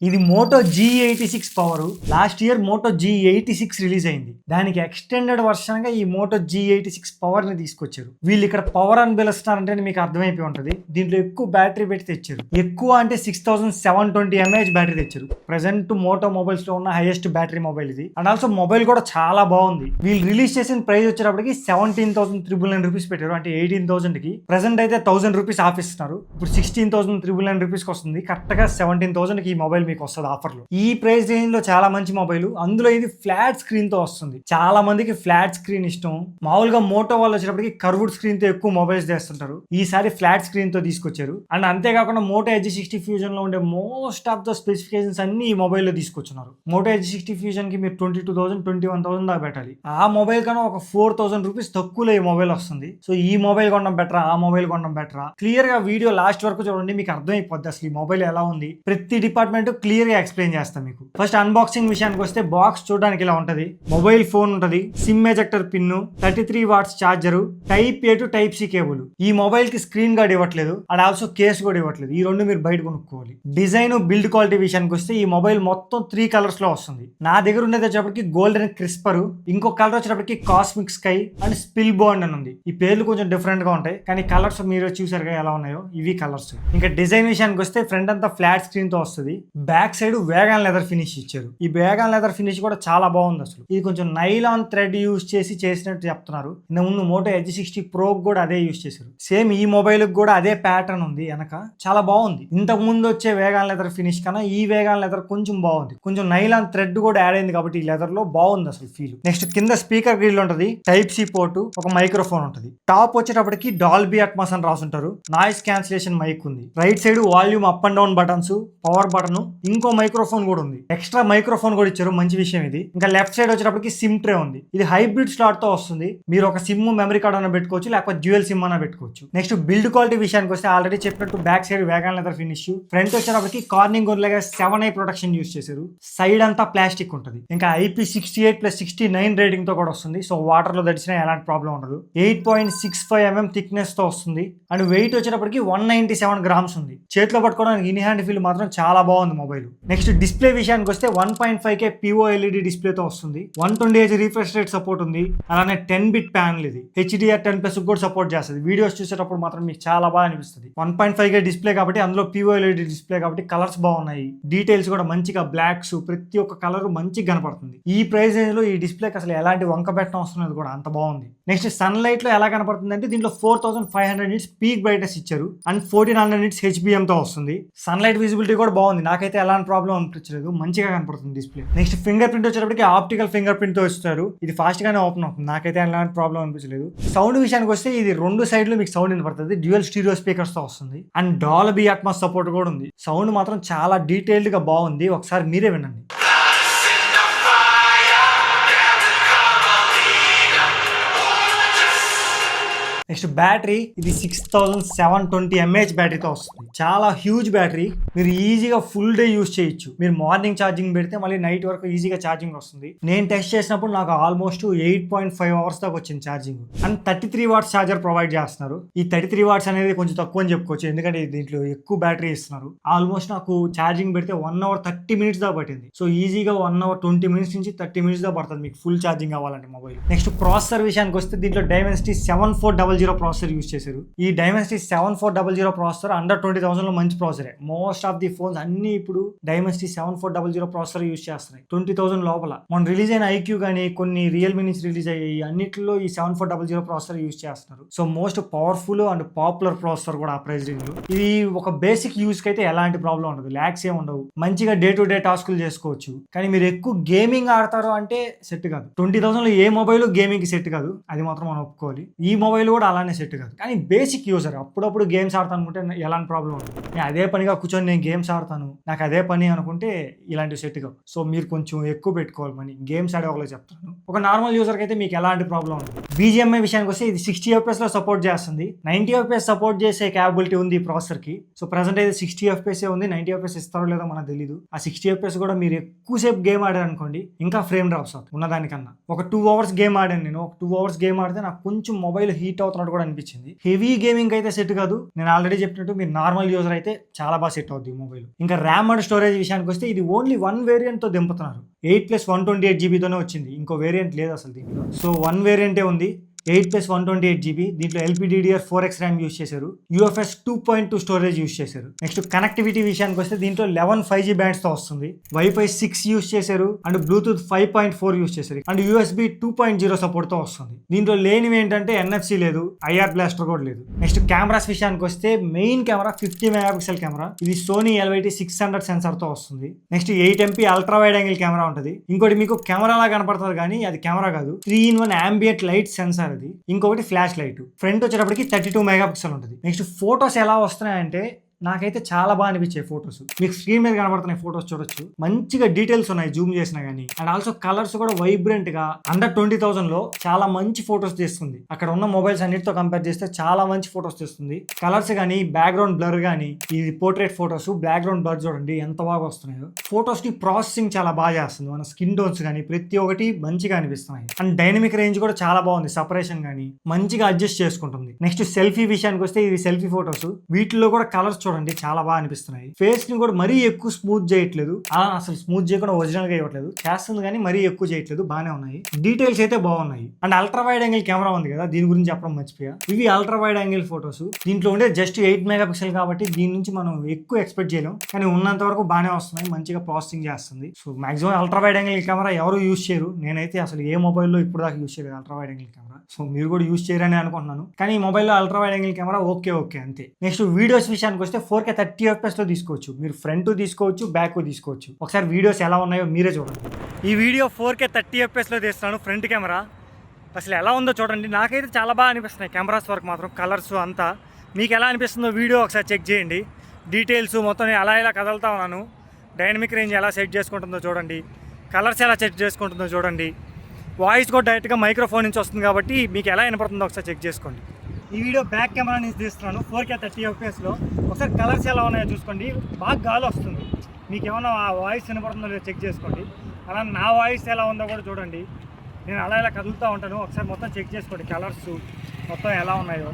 ఇది Moto G86 power. Last year Moto G86 release అయింది. దానికి ఎక్స్టెండెడ్ వర్షన్ గా ఈ మోటో G86 పవర్ ని తీసుకొచ్చారు. వీళ్ళు ఇక్కడ పవర్ అని పిలుస్తున్నారంటే మీకు అర్థమైపోయి ఉంటది. దీంట్లో ఎక్కువ బ్యాటరీ పెట్టి తెచ్చారు. ఎక్కువ అంటే 6720 mAh బ్యాటరీ తెచ్చారు. ప్రెసెంట్ మోటో మొబైల్స్ లో ఉన్న హైయెస్ట్ బ్యాటరీ మొబైల్ ఇది. అండ్ ఆల్సో మొబైల్ కూడా చాలా బాగుంది. వీళ్ళు రిలీజ్ చేసిన ప్రైస్ వచ్చేటప్పటికి 17,999 రూపీస్ పెట్టారు. అంటే 18,000 కి. ప్రెసెంట్ అయితే 1000 రూపీస్ ఆఫ్ ఇస్తున్నారు. ఇప్పుడు 16,999 రూపీస్ కి వస్తుంది. కరెక్ట్ గా 17,000 కి ఈ మొబైల్ మీకు వస్తుంది ఆఫర్ లో. ఈ ప్రైస్ రేంజ్ లో చాలా మంచి మొబైల్. అందులో ఇది ఫ్లాట్ స్క్రీన్ తో వస్తుంది. చాలా మందికి ఫ్లాట్ స్క్రీన్ ఇష్టం. మామూలుగా మోటో వాళ్ళు వచ్చేటప్పటికి కర్వ్డ్ స్క్రీన్ తో ఎక్కువ మొబైల్స్ చేస్తుంటారు. ఈసారి ఫ్లాట్ స్క్రీన్ తో తీసుకొచ్చారు. అండ్ అంతేకాకుండా మోటో G60 ఫ్యూజన్ లో ఉండే మోస్ట్ ఆఫ్ ద స్పెసిఫికేషన్స్ అన్ని ఈ మొబైల్ లో తీసుకొచ్చున్నారు. మోటో G60 ఫ్యూజన్ కి మీరు 22,000 21,000 దాకా పెట్టాలి. ఆ మొబైల్ కన్నా ఒక 4,000 రూపీస్ తక్కువలో ఈ మొబైల్ వస్తుంది. సో ఈ మొబైల్ కొనడం బెటరా, ఆ మొబైల్ కొనడం బెటరా? క్లియర్ గా వీడియో లాస్ట్ వరకు చూడండి, మీకు అర్థమైపోద్ది అసలు ఈ మొబైల్ ఎలా ఉంది. ప్రతి డిపార్ట్మెంట్ క్లియర్ గా ఎక్స్ప్లెయిన్ చేస్తాం మీకు. ఫస్ట్ అన్బాక్సింగ్ విషయానికి వస్తే బాక్స్ చూడడానికి ఇలా ఉంటది. మొబైల్ ఫోన్ ఉంటది, sim ejector pin, 33 watts charger, type A to type C cable. ఈ మొబైల్ కి స్క్రీన్ గార్డ్ ఇవ్వట్లేదు, అండ్ ఆల్సో కేసు కూడా ఇవ్వట్లేదు. ఈ రెండు మీరు బయట కొనుక్కోవాలి. డిజైన్ బిల్డ్ క్వాలిటీ విషయానికి వస్తే ఈ మొబైల్ మొత్తం 3 కలర్స్ లో వస్తుంది. నా దగ్గర ఉండేది వచ్చేటప్పటికి గోల్డెన్ క్రిస్పర్, ఇంకో కలర్ వచ్చేటప్పటికి cosmic sky and spill bond అని ఉంది. ఈ పేర్లు కొంచెం డిఫరెంట్ గా ఉంటాయి, కానీ కలర్స్ మీరు చూసారుగా ఎలా ఉన్నాయో ఇవి కలర్స్. ఇంకా డిజైన్ విషయానికి వస్తే ఫ్రంట్ అంతా ఫ్లాట్ స్క్రీన్ తో వస్తుంది. Back side vegan leather finish ఇచ్చారు. ఈ వేగాన్ లెదర్ ఫినిష్ కూడా చాలా బాగుంది. అసలు ఇది కొంచెం నైలాన్ థ్రెడ్ యూజ్ చేసి చేసినట్టు చెప్తున్నారు. ముందు మోటో G60 Pro కూడా అదే యూజ్ చేశారు. సేమ్ ఈ మొబైల్ కూడా అదే ప్యాటర్న్ ఉంది వెనక. చాలా బాగుంది. ఇంతకు ముందు వచ్చే వేగాన్ లెదర్ ఫినిష్ కన్నా ఈ వేగాన్ లెదర్ కొంచెం బాగుంది. కొంచెం నైలాన్ థ్రెడ్ కూడా యాడ్ అయింది కాబట్టి ఈ లెదర్ లో బాగుంది అసలు ఫీల్. నెక్స్ట్ కింద స్పీకర్ గ్రిల్ ఉంటది, టైప్ సి పోర్టు, ఒక మైక్రోఫోన్ ఉంటది. టాప్ వచ్చేటప్పటికి డాల్బీ అట్మాస్ అని రాసుంటారు. నాయిస్ క్యాన్సిలేషన్ మైక్ ఉంది. Right side volume up and down buttons, power button, ఇంకో మైక్రోఫోన్ కూడా ఉంది. ఎక్స్ట్రా మైక్రోఫోన్ కూడా ఇచ్చారు, మంచి విషయం ఇది. ఇంకా లెఫ్ట్ సైడ్ వచ్చేటప్పటికి సిమ్ ట్రే ఉంది. ఇది హైబ్రిడ్ స్లాట్ తో వస్తుంది. మీరు ఒక సిమ్ మెమరీ కార్డ్ అన్న పెట్టుకోవచ్చు, లేకపోతే డ్యూయల్ సిమ్ అన్న పెట్టుకోవచ్చు. నెక్స్ట్ బిల్డ్ క్వాలిటీ విషయానికి వస్తే ఆల్రెడీ చెప్పినట్టు back side vegan leather finish, front వచ్చేటప్పటికి కార్నింగ్ గొర్రెగా 7i ప్రొటెక్షన్ యూజ్ చేశారు. సైడ్ అంతా ప్లాస్టిక్ ఉంటుంది. ఇంకా IP68+69 రేటింగ్ తో కూడా వస్తుంది. సో వాటర్ లో తడిచినా ఎలాంటి ప్రాబ్లం ఉండదు. 8.65 mm థిక్నెస్ తో వస్తుంది. అండ్ వెయిట్ వచ్చేటప్పటికి 197 గ్రామ్స్ ఉంది. చేతిలో పట్టుకోవడానికి ఇన్ హ్యాండ్ ఫీల్ మాత్రం చాలా బాగుంది మొబైల్. నెక్స్ట్ డిస్ప్లే విషయానికి వస్తే 1.5K POLED డిస్ప్లే తో వస్తుంది. 120Hz రిఫ్రెష్ రేట్ సపోర్ట్ ఉంది. అలానే 10-bit ప్యానల్ ఇది. HDR10+ కూడా సపోర్ట్ చేస్తుంది. వీడియోస్ చూసేటప్పుడు మాత్రం మీకు చాలా బాగా అనిపిస్తుంది. 1.5K డిస్ప్లే కాబట్టి అందులో POLED డిస్ప్లే కాబట్టి కలర్స్ బాగున్నాయి. డీటెయిల్స్ కూడా మంచిగా బ్లాక్స్, ప్రతి ఒక్క కలర్ మంచిగా కనపడుతుంది. ఈ ప్రైస్ రేంజ్ లో ఈ డిస్ప్లేకి అసలు ఎలాంటి వంక పెట్టడం వస్తున్నది కూడా అంత బాగుంది. నెక్స్ట్ సన్ లైట్ లో ఎలా కనపడుతుంది అంటే దీంట్లో 4500 nits పీక్ బ్రైట్నెస్ ఇచ్చారు. అండ్ 1400 nits HBM తో వస్తుంది. సన్ లైట్ విజిబిలిటీ కూడా బాగుంది. నాకైతే ఎలాంటి ప్రాబ్లం అనిపించలేదు, మంచిగా కనపడుతుంది డిస్ప్లే. నెక్స్ట్ ఫింగర్ ప్రింట్ వచ్చేటప్పటికి ఆప్టికల్ ఫింగర్ ప్రింట్ తో ఇస్తారు. ఇది ఫాస్ట్ గానే ఓపెన్ అవుతుంది. నాకైతే ఎలాంటి ప్రాబ్లం అనిపించలేదు. సౌండ్ విషయానికి వస్తే ఇది 2 సైడ్లు మీకు సౌండ్ వినపడుతుంది. డ్యూయల్ స్టీరియో స్పీకర్స్ తో వస్తుంది. అండ్ డాల్బీ అట్మాస్ సపోర్ట్ కూడా ఉంది. సౌండ్ మాత్రం చాలా డీటెయిల్డ్ గా బాగుంది. ఒకసారి మీరే వినండి. నెక్స్ట్ బ్యాటరీ, ఇది 6720 mAh బ్యాటరీతో వస్తుంది. చాలా హ్యూజ్ బ్యాటరీ. మీరు ఈజీగా ఫుల్ డే యూజ్ చేయొచ్చు. మీరు మార్నింగ్ ఛార్జింగ్ పెడితే మళ్ళీ నైట్ వరకు ఈజీగా ఛార్జింగ్ వస్తుంది. నేను టెస్ట్ చేసినప్పుడు నాకు ఆల్మోస్ట్ 8.5 hours దాకా వచ్చింది charging. And 33 watts charger provide చేస్తున్నారు. ఈ 33 వాట్స్ అనేది కొంచెం తక్కువ అని చెప్పుకోవచ్చు, ఎందుకంటే దీంట్లో ఎక్కువ బ్యాటరీ ఇస్తున్నారు. ఆల్మోస్ట్ నాకు ఛార్జింగ్ పెడితే 1 hour 30 minutes దాకా పట్టింది. సో ఈజీగా 1 hour 20 minutes నుంచి 30 minutes దాకా పడుతుంది మీకు ఫుల్ ఛార్జింగ్ అవ్వాలంటే మొబైల్. నెక్స్ట్ ప్రాసెసర్ విషయానికి వస్తే దీంట్లో Dimensity 7400 ప్రాసెసర్ యూజ్ చేశారు. ఈ Dimensity 7400 ప్రాసెసర్ అండర్ 20,000 లో మంచి ప్రాసెసరే. మోస్ట్ ఆఫ్ ది ఫోన్స్ అన్ని ఇప్పుడు Dimensity 7400 ప్రాసెసర్ యూజ్ చేస్తున్నాయి 20,000 లోపల. మన రిలీజ్ అయిన IQ కానీ కొన్ని రియల్మీ నుంచి రిలీజ్ అయ్యాయి అన్నిట్లో ఈ 7400 ప్రాసెసర్ యూజ్ చేస్తున్నారు. So most powerful and popular processor కూడా ఆ ప్రైస్ రేంజ్ లో. ఇది ఒక బేసిక్ యూజ్ కి అయితే ఎలాంటి ప్రాబ్లం ఉండదు, ల్యాక్స్ ఏమి ఉండవు. మంచిగా డే టు డే టాస్కులు చేసుకోవచ్చు. కానీ మీరు ఎక్కువ గేమింగ్ ఆడతారు అంటే సెట్ కాదు. 20,000 లో ఏ మొబైల్ గేమింగ్ కి సెట్ కాదు, అది మాత్రం మనం ఒప్పుకోవాలి. ఈ మొబైల్ కూడా అలానే సెట్ కాదు. కానీ బేసిక్ యూజర్ అప్పుడప్పుడు గేమ్స్ ఆడతాను అనుకుంటే ఎలాంటి ప్రాబ్లం ఉండదు. నేను అదే పనిగా కూర్చొని నేను గేమ్స్ ఆడతాను, నాకు అదే పని అనుకుంటే ఇలాంటివి సెట్ కావు. సో మీరు కొంచెం ఎక్కువ పెట్టుకోవాలి మనీ. గేమ్స్ ఆడే వాళ్ళకి చెప్తాను. ఒక నార్మల్ యూజర్కి అయితే మీకు ఎలాంటి ప్రాబ్లం ఉండదు. BGMI విషయానికి వస్తే ఇది 60 FPS లో సపోర్ట్ చేస్తుంది. 90 FPS సపోర్ట్ చేసే క్యాపబిలిటీ ఉంది ఈ ప్రాసెసర్ కి. సో ప్రెసెంట్ అయితే 60 FPS ఉంది. 90 FPS ఇస్తారో లేదో మనకు తెలియదు. ఆ 60 FPS కూడా మీరు ఎక్కువసేపు గేమ్ ఆడారు అనుకోండి ఇంకా ఫ్రేమ్ డ్రాప్స్ అవుతుంది ఉన్నదానికన్నా. ఒక 2 hours గేమ్ ఆడాను నేను. ఒక 2 hours గేమ్ ఆడితే నాకు కొంచెం మొబైల్ హీట్ అవుతుంది అవుతున్నట్టు కూడా అనిపించింది. హెవీ గేమింగ్ అయితే సెట్ కాదు, నేను ఆల్రెడీ చెప్పినట్టు మీరు నార్మల్ యూజర్ అయితే చాలా బాగా సెట్ అవుద్ది ఈ మొబైల్. ఇంకా ర్యామ్ అండ్ స్టోరేజ్ విషయానికి వస్తే ఇది ఓన్లీ 1 వేరియంట్ తో దింపుతున్నారు. 8+128GB తోనే వచ్చింది, ఇంకో వేరియంట్ లేదు అసలు దీంట్లో. సో 1 వేరియంటే ఉంది, 8+128GB. దీంట్లో LPDDR4X ర్యామ్ యూస్ చేశారు, UFS 2.2 స్టోరేజ్ యూస్ చేశారు. నెక్స్ట్ కనెక్టివిటీ విషయానికి వస్తే దీంట్లో 11 5G బ్యాండ్స్ తో వస్తుంది, Wi-Fi 6 యూస్ చేశారు అండ్ Bluetooth 5.4 యూస్ చేశారు అండ్ USB 2.0 సపోర్ట్ తో వస్తుంది. దీంట్లో లేనివి ఏంటంటే NFC లేదు, IR బ్లాస్టర్ కూడా లేదు. నెక్స్ట్ కెమెరాస్ విషయానికి వస్తే మెయిన్ కెమెరా 50 మెగాపిక్సెల్ కెమెరా, ఇది Sony LYT600 సెన్సార్ తో వస్తుంది. Next 8MP ultra wide angle camera ఉంటుంది. ఇంకోటి మీకు కెమెరా లా కనపడుతుంది కానీ అది కెమెరా కాదు, 3-in-1 ambient లైట్ సెన్సార్. ఇంకొకటి ఫ్లాష్ లైట్. ఫ్రంట్ వచ్చేటప్పటికి 32 మెగాపిక్సెల్ ఉంటుంది. నెక్స్ట్ ఫోటోస్ ఎలా వస్తున్నాయంటే నాకైతే చాలా బాగా అనిపించాయి ఫొటోస్. మీకు స్క్రీన్ మీద కనబడుతున్నాయి ఫొటోస్ చూడొచ్చు, మంచిగా డీటెయిల్స్ ఉన్నాయి జూమ్ చేసినా గానీ. అండ్ ఆల్సో కలర్స్ కూడా వైబ్రెంట్ గా అండర్ 20,000 లో చాలా మంచి ఫొటోస్ తీస్తుంది. అక్కడ ఉన్న మొబైల్స్ అన్నిటితో కంపేర్ చేస్తే చాలా మంచి ఫొటోస్ తీస్తుంది. కలర్స్ కానీ, బ్యాక్గ్రౌండ్ బ్లర్ కానీ, ఇది పోర్ట్రేట్ ఫొటోస్, బ్యాక్గ్రౌండ్ బ్లర్ చూడండి ఎంత బాగా వస్తున్నాయో. ఫొటోస్ ని ప్రాసెసింగ్ చాలా బాగా చేస్తుంది, మన స్కిన్ టోన్స్ కానీ ప్రతి ఒక్కటి మంచిగా అనిపిస్తున్నాయి. అండ్ డైనమిక్ రేంజ్ కూడా చాలా బాగుంది, సపరేషన్ కానీ మంచిగా అడ్జస్ట్ చేసుకుంటుంది. నెక్స్ట్ సెల్ఫీ విషయానికి వస్తే ఇది సెల్ఫీ ఫొటోస్, వీటిలో కూడా కలర్స్ చూడండి చాలా బాగా అనిపిస్తున్నాయి. ఫేస్ ని కూడా మరీ ఎక్కువ స్మూత్ చేయట్లేదు, అసలు స్మూత్ చేయకుండా ఒరిజినల్ గా ఇవ్వట్లేదు, చేస్తుంది కానీ మరీ ఎక్కువ చేయట్లేదు, బాగానే ఉన్నాయి. డీటెయిల్స్ అయితే బాగున్నాయి. And ultra wide angle camera ఉంది కదా, దీని గురించి చెప్పడం మర్చిపోయా. ఇవి అల్ట్రా వైడ్ యాంగిల్ ఫొటోస్, దీంట్లో ఉండే జస్ట్ 8 మెగాపిక్సెల్ కాబట్టి దీని నుంచి మనం ఎక్కువ ఎక్స్పెక్ట్ చేయలేం, కానీ ఉన్నంత వరకు బాగానే వస్తున్నాయి, మంచిగా ప్రాసెసింగ్ చేస్తుంది. So maximum ultra wide angle camera ఎవరు యూజ్ చేయరు, నేనైతే అసలు ఏ మొబైల్లో ఇప్పుడు దాకా యూజ్ చేయలేదు ultra wide angle camera. So మీరు కూడా యూజ్ చేయరని అనుకుంటున్నాను, కానీ ఈ మొబైల్లో ultra wide angle camera okay అంతే. నెక్స్ట్ వీడియోస్ విషయానికి వస్తే 4K 30 FPS లో తీసుకోవచ్చు, మీరు ఫ్రంట్ తీసుకోవచ్చు, బ్యాక్ తీసుకోవచ్చు. ఒకసారి వీడియోస్ ఎలా ఉన్నాయో మీరే చూడండి. ఈ వీడియో 4K 30 FPS లో తీస్తున్నాను, ఫ్రంట్ కెమెరా అసలు ఎలా ఉందో చూడండి. నాకైతే చాలా బాగా అనిపిస్తున్నాయి కెమెరాస్ వరకు మాత్రం, కలర్స్ అంతా. మీకు ఎలా అనిపిస్తుందో వీడియో ఒకసారి చెక్ చేయండి. డీటెయిల్స్ మొత్తం అలా ఇలా కదులుతా ఉన్నాను, డైనమిక్ రేంజ్ ఎలా సెట్ చేసుకుంటుందో చూడండి, కలర్స్ ఎలా సెట్ చేసుకుంటుందో చూడండి. వాయిస్ కూడా డైరెక్ట్గా మైక్రోఫోన్ నుంచి వస్తుంది కాబట్టి మీకు ఎలా వినపడుతుందో ఒకసారి చెక్ చేసుకోండి. ఈ వీడియో బ్యాక్ కెమెరా నుంచి తీస్తున్నాను 4K 30 FPS లో. ఒకసారి కలర్స్ ఎలా ఉన్నాయో చూసుకోండి, బాగా గాలి వస్తుంది, మీకు ఏమైనా ఆ వాయిస్ వినపడుతుందో లేదో చెక్ చేసుకోండి. అలా నా వాయిస్ ఎలా ఉందో కూడా చూడండి, నేను అలా ఇలా కదులుతూ ఉంటాను, ఒకసారి మొత్తం చెక్ చేసుకోండి. కలర్స్ మొత్తం ఎలా ఉన్నాయో,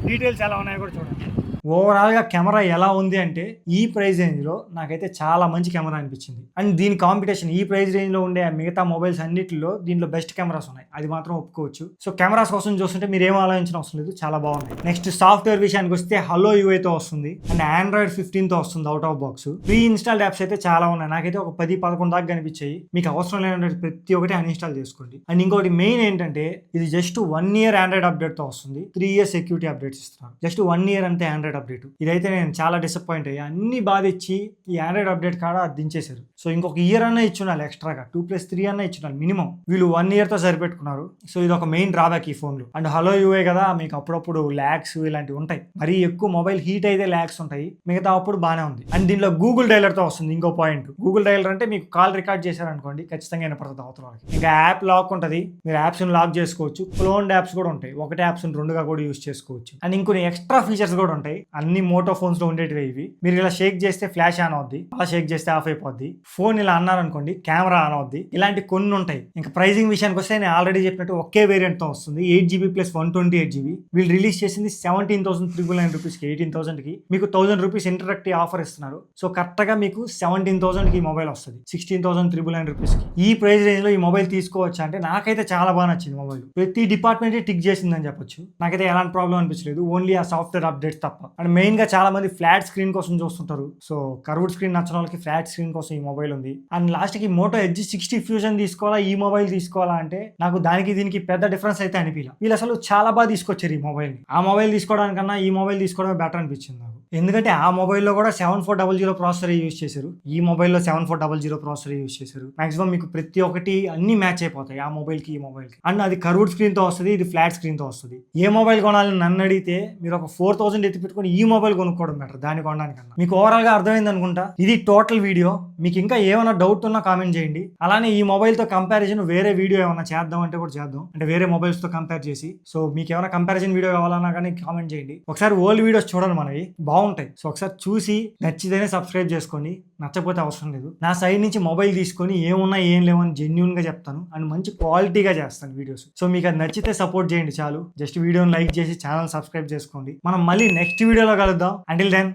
డీటెయిల్స్ ఎలా ఉన్నాయో కూడా చూడండి. ఓవరాల్గా కెమెరా ఎలా ఉంది అంటే ఈ ప్రైస్ రేంజ్లో నాకైతే చాలా మంచి కెమెరా అనిపించింది. అండ్ దీని కాంపిటీషన్ ఈ ప్రైస్ రేంజ్లో ఉండే మిగతా మొబైల్స్ అన్నిటిలో దీంట్లో బెస్ట్ కెమెరాస్ ఉన్నాయి, అది మాత్రం ఒప్పుకోవచ్చు. సో కెమెరాస్ కోసం చూస్తుంటే మీరు ఏం ఆలోచించిన అవసరం లేదు, చాలా బాగుంది. నెక్స్ట్ సాఫ్ట్వేర్ విషయానికి వస్తే హలో UI తో వస్తుంది అండ్ Android 15 తో వస్తుంది out of box. Pre installed apps అయితే చాలా ఉన్నాయి, నాకైతే ఒక 10-11 దాకా కనిపించాయి. మీకు అవసరం లేదంటే ప్రతి ఒక్కటి అన్ఇన్స్టాల్ చేసుకోండి. అండ్ ఇంకోటి మెయిన్ ఏంటంటే ఇది జస్ట్ 1 year Android అప్డేట్ తో వస్తుంది, 3 years సెక్యూరిటీ అప్డేట్స్ ఇస్తున్నారు. జస్ట్ 1 year అంతే Android అప్డేట్. ఇదైతే నేను చాలా డిసప్పాయింట్ అయ్యా, అన్ని బాగా ఇచ్చి ఈ ఆండ్రాయిడ్ అప్డేట్ కాడ దించేశారు. సో ఇంకొక ఇయర్ అన్న ఇచ్చున్నారు ఎక్స్ట్రాగా, 2+3 అన్న ఇచ్చున్నారు మినిమం. వీళ్ళు 1 year తో సరిపెట్టుకున్నారు. సో ఇది ఒక మెయిన్ డ్రాబ్యాక్ ఈ ఫోన్లు. అండ్ హలో UI కదా, మీకు అప్పుడప్పుడు ల్యాగ్స్ ఇలాంటివి ఉంటాయి, మరీ ఎక్కువ మొబైల్ హీట్ అయితే ల్యాగ్స్ ఉంటాయి, మిగతా అప్పుడు బాగానే ఉంది. అండ్ దీనిలో గూగుల్ డైలర్ తో వస్తుంది ఇంకో పాయింట్. గూగుల్ డైలర్ అంటే మీకు కాల్ రికార్డ్ చేశారనుకోండి ఖచ్చితంగా వినపడుతుంది అవతల వాళ్ళకి. ఇంకా యాప్ లాక్ ఉంటుంది, మీరు యాప్స్ లాక్ చేసుకోవచ్చు. క్లోన్డ్ యాప్స్ కూడా ఉంటాయి, ఒకటే యాప్స్ 2గా కూడా యూజ్ చేసుకోవచ్చు. అండ్ ఇంకొన్ని ఎక్స్ట్రా ఫీచర్స్ కూడా ఉంటాయి, అన్ని మోటో ఫోన్స్ లో ఉండేటివి ఇవి. మీరు ఇలా షేక్ చేస్తే ఫ్లాష్ ఆన్ అవుద్ది, అలా షేక్ చేస్తే ఆఫ్ అయిపోద్ది. ఫోన్ ఇలా అన్నారనుకోండి కెమెరా ఆన్ అవుద్ది. ఇలాంటి కొన్ని ఉంటాయి. ఇంకా ప్రైజింగ్ విషయానికి వస్తే నేను ఆల్రెడీ చెప్పినట్టు ఒకే వేరియంట్ తో వస్తుంది, 8GB + 128GB. వీళ్ళు రిలీజ్ చేసింది 17,999 రూపీస్కి, 18,000కి. మీకు 1,000 రూపీస్ ఇంటరాక్టివ్ ఆఫర్ ఇస్తున్నారు. సో కరెక్ట్ గా మీకు 17,000కి మొబైల్ వస్తుంది, 16,999 రూపీస్కి. ఈ ప్రైస్ రేంజ్ లో ఈ మొబైల్ తీసుకోవచ్చు అంటే నాకైతే చాలా బాగా నచ్చింది మొబైల్. ప్రతి డిపార్ట్మెంట్ టిక్ చేసిందని చెప్పొచ్చు, నాకైతే ఎలాంటి ప్రాబ్లం అనిపించలేదు, ఓన్లీ ఆ సాఫ్ట్వేర్ అప్డేట్స్ తప్ప. అండ్ మెయిన్ గా చాలా మంది ఫ్లాట్ స్క్రీన్ కోసం చూస్తుంటారు, సో కర్వ్డ్ స్క్రీన్ నచ్చిన వాళ్ళకి ఫ్లాట్ స్క్రీన్ కోసం ఈ మొబైల్ ఉంది. అండ్ లాస్ట్ కి మోటో ఎడ్జ్ 60 ఫ్యూజన్ తీసుకోవాలా, ఈ మొబైల్ తీసుకోవాలా అంటే నాకు దానికి దీనికి పెద్ద డిఫరెన్స్ అయితే అనిపించలేదు. వీళ్ళు అసలు చాలా బాగా తీసుకొచ్చారు ఈ మొబైల్ ని. ఆ మొబైల్ తీసుకోవడానికన్నా ఈ మొబైల్ తీసుకోవడమే బెటర్ అనిపించింది నాకు. ఎందుకంటే ఆ మొబైల్లో కూడా 7400 ప్రాసెసర్ యూజ్ చేశారు, ఈ మొబైల్లో 7400 ప్రాసెసర్ యూజ్ చేశారు. మాక్సిమం మీకు ప్రతి ఒక్కటి అన్ని మ్యాచ్ అయిపోతాయి ఆ మొబైల్ కి ఈ మొబైల్ కి. అండ్ అది కర్వ్డ్ స్క్రీన్ తో వస్తుంది, ఇది ఫ్లాట్ స్క్రీన్ తో వస్తుంది. ఏ మొబైల్ కొనాలని నన్ను అడిగితే మీరు ఒక 4000 ఎత్తి పెట్టుకుని ఈ మొబైల్ కొనుక్కోవడం బెటర్ దాన్ని కొనడానికన్నా. మీకు ఓవరాల్ గా అర్థమైంది అనుకుంటా. ఇది టోటల్ వీడియో. మీకు ఇంకా ఏమైనా డౌట్ ఉన్నా కామెంట్ చేయండి. అలానే ఈ మొబైల్ తో కంపారిజన్ వేరే వీడియో ఏమైనా చేద్దాం అంటే కూడా చేద్దాం, అంటే వేరే మొబైల్స్ తో కంపేర్ చేసి. సో మీకు ఏమైనా కంపారిజన్ వీడియో కావాలన్నా కానీ కామెంట్ చేయండి. ఒకసారి ఓల్డ్ వీడియోస్ చూడండి మనవి. బాగుంటాయి. సో ఒకసారి చూసి నచ్చితేనే సబ్స్క్రైబ్ చేసుకోండి, నచ్చకపోతే అవసరం లేదు. నా సైడ్ నుంచి మొబైల్ తీసుకొని ఏమున్నా ఏం లేవని జెన్యున్ గా చెప్తాను అండ్ మంచి క్వాలిటీగా చేస్తాను వీడియోస్. సో మీకు అది నచ్చితే సపోర్ట్ చేయండి చాలు. జస్ట్ వీడియోని లైక్ చేసి ఛానల్ సబ్స్క్రైబ్ చేసుకోండి. మనం మళ్ళీ నెక్స్ట్ వీడియోలో కలుద్దాం. Until then